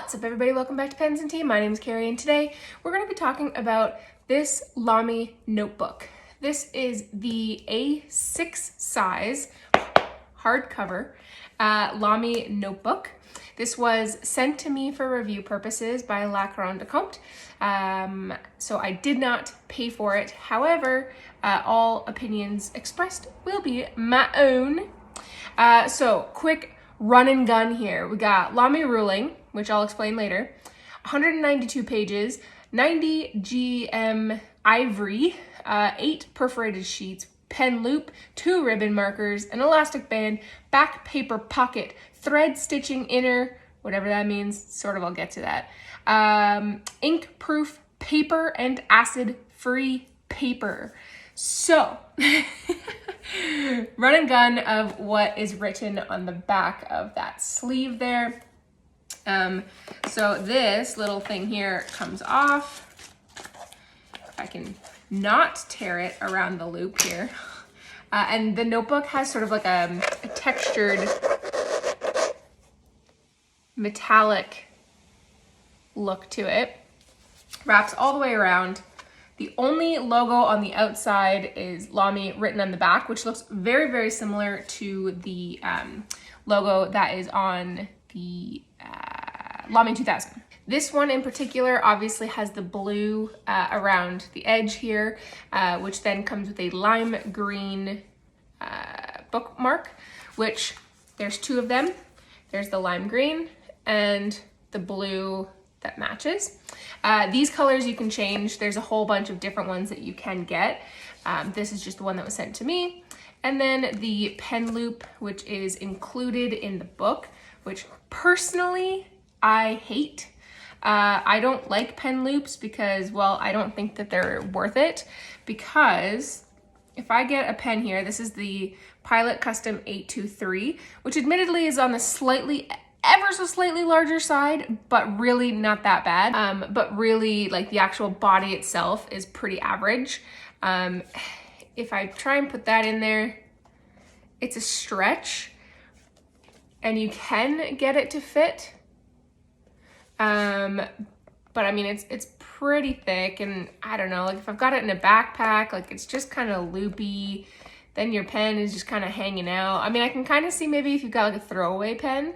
What's up, everybody? Welcome back to Pens and Tea. My name is Carrie, and today we're going to be talking about this Lamy notebook. This is the A6 size hardcover Lamy notebook. This was sent to me for review purposes by Couronne du Comte, so I did not pay for it. However, all opinions expressed will be my own. So quick run and gun here. We got Lamy ruling, which I'll explain later, 192 pages, 90 GM ivory, 8 perforated sheets, pen loop, 2 ribbon markers, an elastic band, back paper pocket, thread stitching inner, whatever that means, sort of, I'll get to that, ink proof paper and acid free paper. So, run and gun of what is written on the back of that sleeve there. So this little thing here comes off. If I can not tear it around the loop here. And the notebook has sort of like a textured metallic look to it. Wraps all the way around. The only logo on the outside is Lamy written on the back, which looks very, very similar to the logo that is on the Lamy 2000. This one in particular obviously has the blue around the edge here, which then comes with a lime green bookmark, which there's 2 of them. There's the lime green and the blue that matches. These colors you can change. There's a whole bunch of different ones that you can get. This is just the one that was sent to me. And then the pen loop, which is included in the book, which personally I hate. I don't like pen loops because, well, I don't think that they're worth it, because if I get a pen here, this is the Pilot Custom 823, which admittedly is on the ever so slightly larger side, but really not that bad. But really, like, the actual body itself is pretty average. If I try and put that in there, it's a stretch, and you can get it to fit. But I mean, it's pretty thick, and I don't know, like if I've got it in a backpack, like it's just kind of loopy, then your pen is just kind of hanging out. I mean, I can kind of see maybe if you've got like a throwaway pen,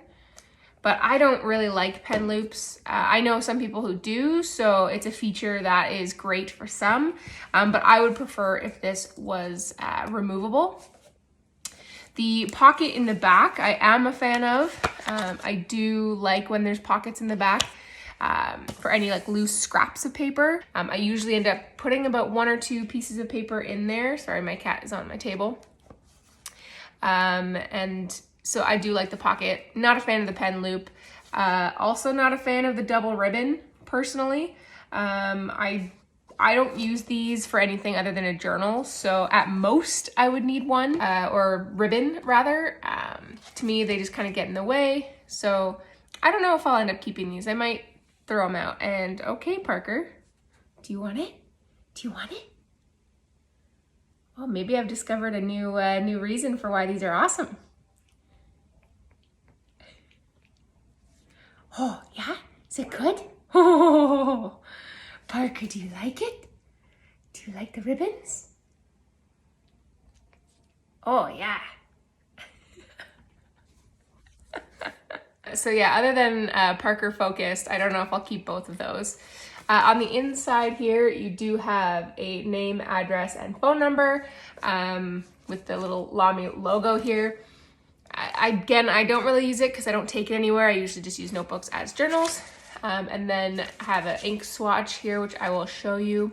but I don't really like pen loops. I know some people who do, so it's a feature that is great for some, but I would prefer if this was removable. The pocket in the back, I am a fan of. I do like when there's pockets in the back for any like loose scraps of paper. I usually end up putting about 1 or 2 pieces of paper in there. Sorry, my cat is on my table. And so I do like the pocket. Not a fan of the pen loop. Also not a fan of the double ribbon, personally. I don't use these for anything other than a journal, so at most I would need one, or ribbon rather. To me, they just kind of get in the way, so I don't know if I'll end up keeping these. I might throw them out. And okay, Parker, do you want it? Do you want it? Well, maybe I've discovered a new reason for why these are awesome. Oh, yeah? Is it good? Oh, Parker, do you like it? Do you like the ribbons? Oh, yeah. So yeah, other than Parker focused, I don't know if I'll keep both of those. On the inside here, you do have a name, address, and phone number with the little Lamy logo here. Again, I don't really use it because I don't take it anywhere. I usually just use notebooks as journals. And then I have an ink swatch here, which I will show you.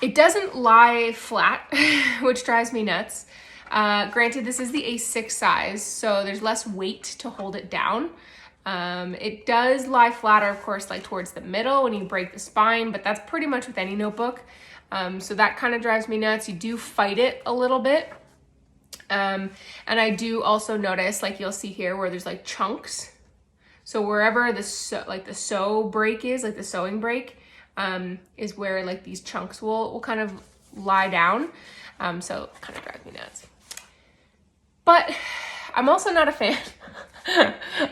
It doesn't lie flat, which drives me nuts. Granted, this is the A6 size, so there's less weight to hold it down. It does lie flatter, of course, like towards the middle when you break the spine, but that's pretty much with any notebook. So that kind of drives me nuts. You do fight it a little bit. And I do also notice, like you'll see here, where there's like chunks. So wherever the sew break is, like the sewing break, is where like these chunks will kind of lie down. So it kind of drives me nuts. But I'm also not a fan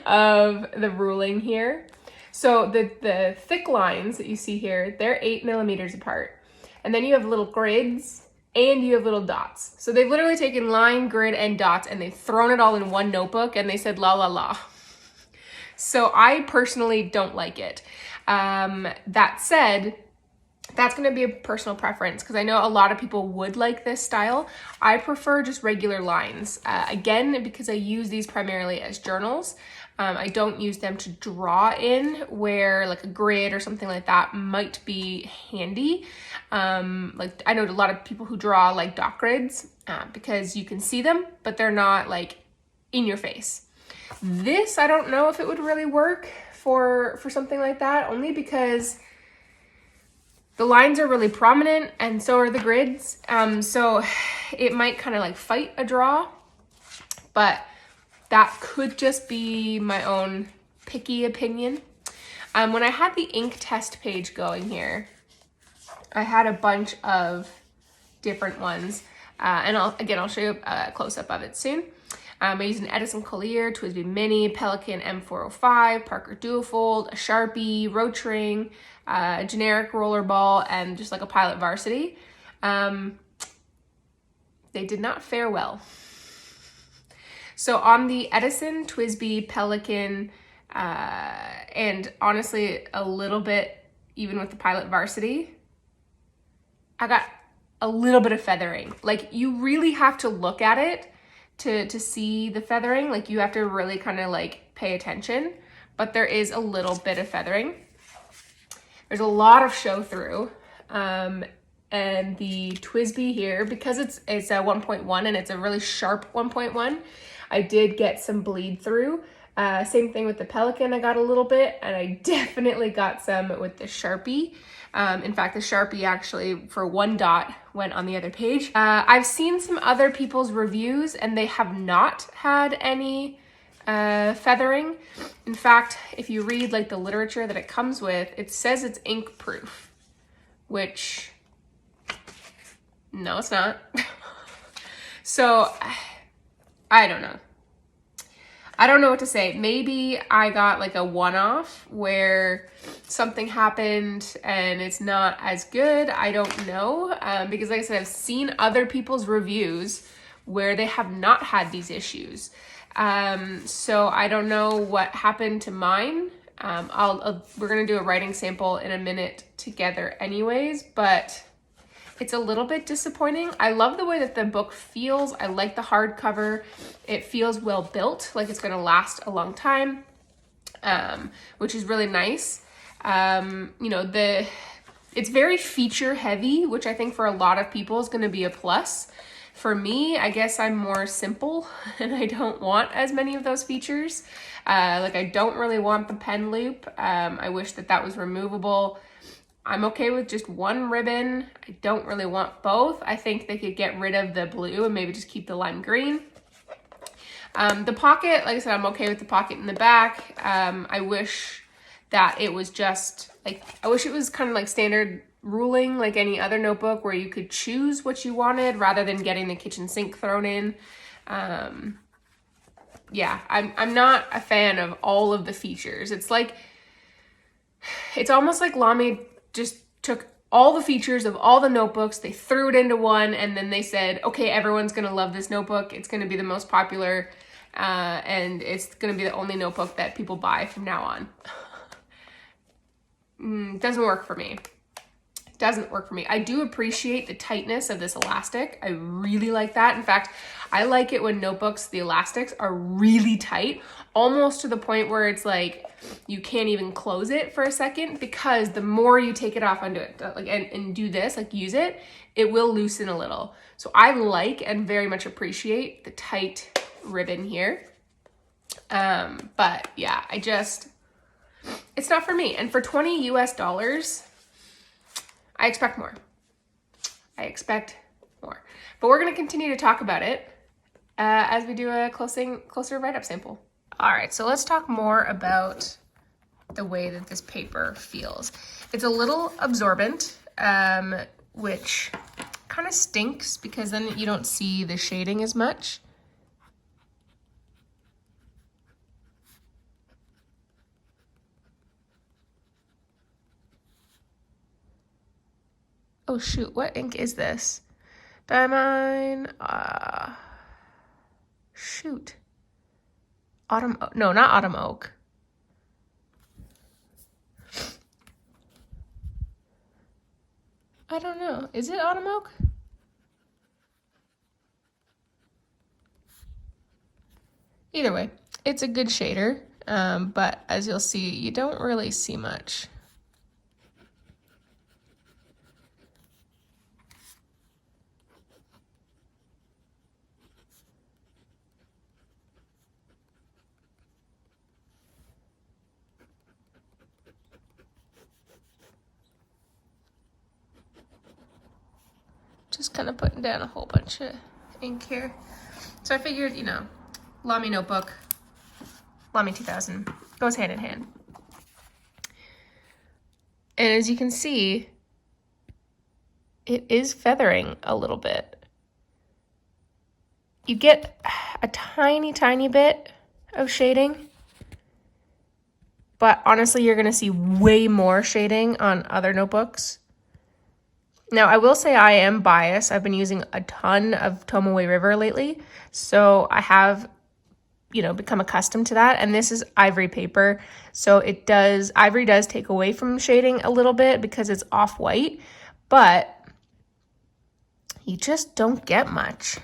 of the ruling here. So the thick lines that you see here, they're 8 millimeters apart. And then you have little grids and you have little dots. So they've literally taken line, grid, and dots and they've thrown it all in one notebook and they said la la la. So I personally don't like it. That said, that's going to be a personal preference because I know a lot of people would like this style. I prefer just regular lines. Again, because I use these primarily as journals. I don't use them to draw in where like a grid or something like that might be handy. Like I know a lot of people who draw like dot grids because you can see them, but they're not like in your face. This, I don't know if it would really work for something like that, only because the lines are really prominent and so are the grids. So it might kind of like fight a draw, but that could just be my own picky opinion. When I had the ink test page going here, I had a bunch of different ones. And I'll show you a close-up of it soon. I used an Edison Collier, TWSBI Mini, Pelikan M405, Parker Duofold, a Sharpie, Rotring, a generic roller ball, and just like a Pilot Varsity. They did not fare well. So on the Edison, TWSBI, Pelikan, and honestly a little bit even with the Pilot Varsity, I got a little bit of feathering. Like you really have to look at it to see the feathering. Like you have to really kind of like pay attention, but there is a little bit of feathering. There's a lot of show through. And the TWSBI here, because it's a 1.1 and it's a really sharp 1.1, I did get some bleed through. Same thing with the Pelikan, I got a little bit, and I definitely got some with the Sharpie. In fact, the Sharpie actually for one dot went on the other page. I've seen some other people's reviews and they have not had any feathering. In fact, if you read like the literature that it comes with, it says it's ink proof, which no, it's not. So I don't know. I don't know what to say. Maybe I got like a one-off where something happened and it's not as good. I don't know. Because like I said, I've seen other people's reviews where they have not had these issues. So I don't know what happened to mine. We're going to do a writing sample in a minute together anyways, but it's a little bit disappointing. I love the way that the book feels. I like the hardcover. It feels well built, like it's gonna last a long time, which is really nice. You know, it's very feature heavy, which I think for a lot of people is gonna be a plus. For me, I guess I'm more simple and I don't want as many of those features. Like I don't really want the pen loop. I wish that was removable. I'm okay with just one ribbon. I don't really want both. I think they could get rid of the blue and maybe just keep the lime green. The pocket, like I said, I'm okay with the pocket in the back. I wish that it was just like, I wish it was kind of like standard ruling, like any other notebook where you could choose what you wanted rather than getting the kitchen sink thrown in. Yeah, I'm not a fan of all of the features. It's almost like Lamy just took all the features of all the notebooks, they threw it into one, and then they said, okay, everyone's gonna love this notebook. It's gonna be the most popular, and it's gonna be the only notebook that people buy from now on. Doesn't work for me. Doesn't work for me. I do appreciate the tightness of this elastic. I really like that. In fact, I like it when notebooks, the elastics are really tight, almost to the point where it's like you can't even close it for a second, because the more you take it off onto it, like and do this, like use it, it will loosen a little. So I like and very much appreciate the tight ribbon here. But yeah, it's not for me. And for $20 US, I expect more. But we're going to continue to talk about it as we do a closer write-up sample. All right, so let's talk more about the way that this paper feels. It's a little absorbent, which kind of stinks because then you don't see the shading as much. Oh shoot, what ink is this? Diamine, shoot. Autumn, no, not Autumn Oak. I don't know. Is it Autumn Oak? Either way, it's a good shader, but as you'll see, you don't really see much. Just kind of putting down a whole bunch of ink here. So I figured, you know, Lamy notebook, Lamy 2000, goes hand in hand. And as you can see, it is feathering a little bit. You get a tiny, tiny bit of shading, but honestly, you're gonna see way more shading on other notebooks. Now, I will say I am biased. I've been using a ton of Tomoe River lately, so I have, you know, become accustomed to that. And this is ivory paper, so ivory does take away from shading a little bit because it's off-white, but you just don't get much.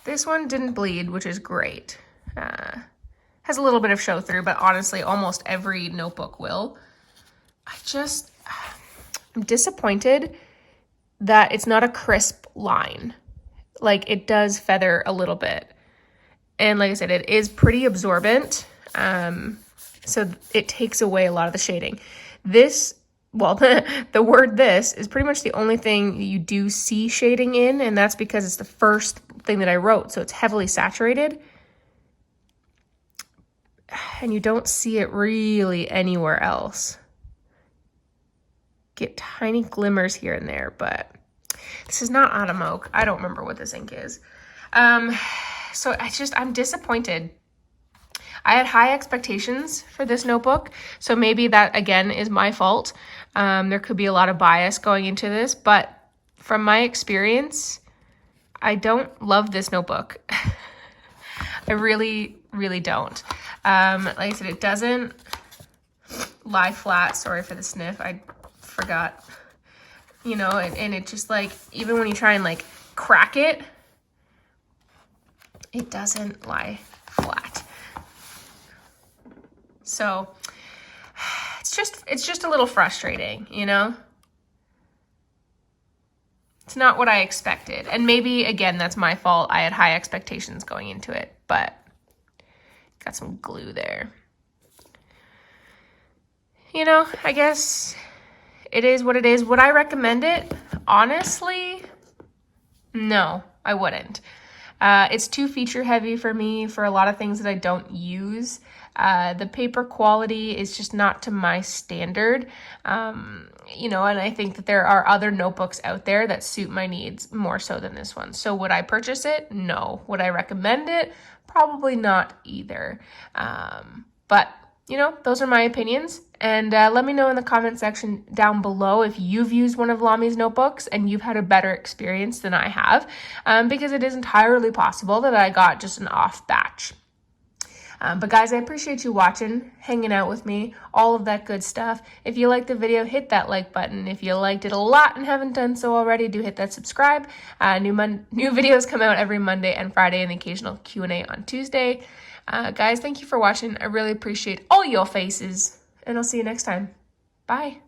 This one didn't bleed, which is great. Has a little bit of show through, but honestly, almost every notebook will. I'm disappointed that it's not a crisp line. Like, it does feather a little bit. And like I said, it is pretty absorbent. So it takes away a lot of the shading. This, well, the word this is pretty much the only thing you do see shading in, and that's because it's the first thing that I wrote. So it's heavily saturated. And you don't see it really anywhere else. Get tiny glimmers here and there, but this is not Autumn Oak. I don't remember what this ink is. So I'm disappointed. I had high expectations for this notebook, so maybe that again is my fault. There could be a lot of bias going into this, but from my experience, I don't love this notebook. I really, really don't. Like I said, it doesn't lie flat. Sorry for the sniff. I forgot, you know, and it just, like, even when you try and like crack it, it doesn't lie flat. So it's just a little frustrating, you know. It's not what I expected, and maybe again that's my fault. I had high expectations going into it, but got some glue there. You know, I guess it is what it is. Would I recommend it? Honestly, no, I wouldn't. It's too feature heavy for me for a lot of things that I don't use. The paper quality is just not to my standard. You know, and I think that there are other notebooks out there that suit my needs more so than this one. So would I purchase it? No. Would I recommend it? Probably not either. But you know, those are my opinions. And let me know in the comment section down below if you've used one of Lamy's notebooks and you've had a better experience than I have, because it is entirely possible that I got just an off batch. But guys, I appreciate you watching, hanging out with me, all of that good stuff. If you liked the video, hit that like button. If you liked it a lot and haven't done so already, do hit that subscribe. New videos come out every Monday and Friday, and the occasional Q&A on Tuesday. Guys, thank you for watching. I really appreciate all your faces, and I'll see you next time. Bye.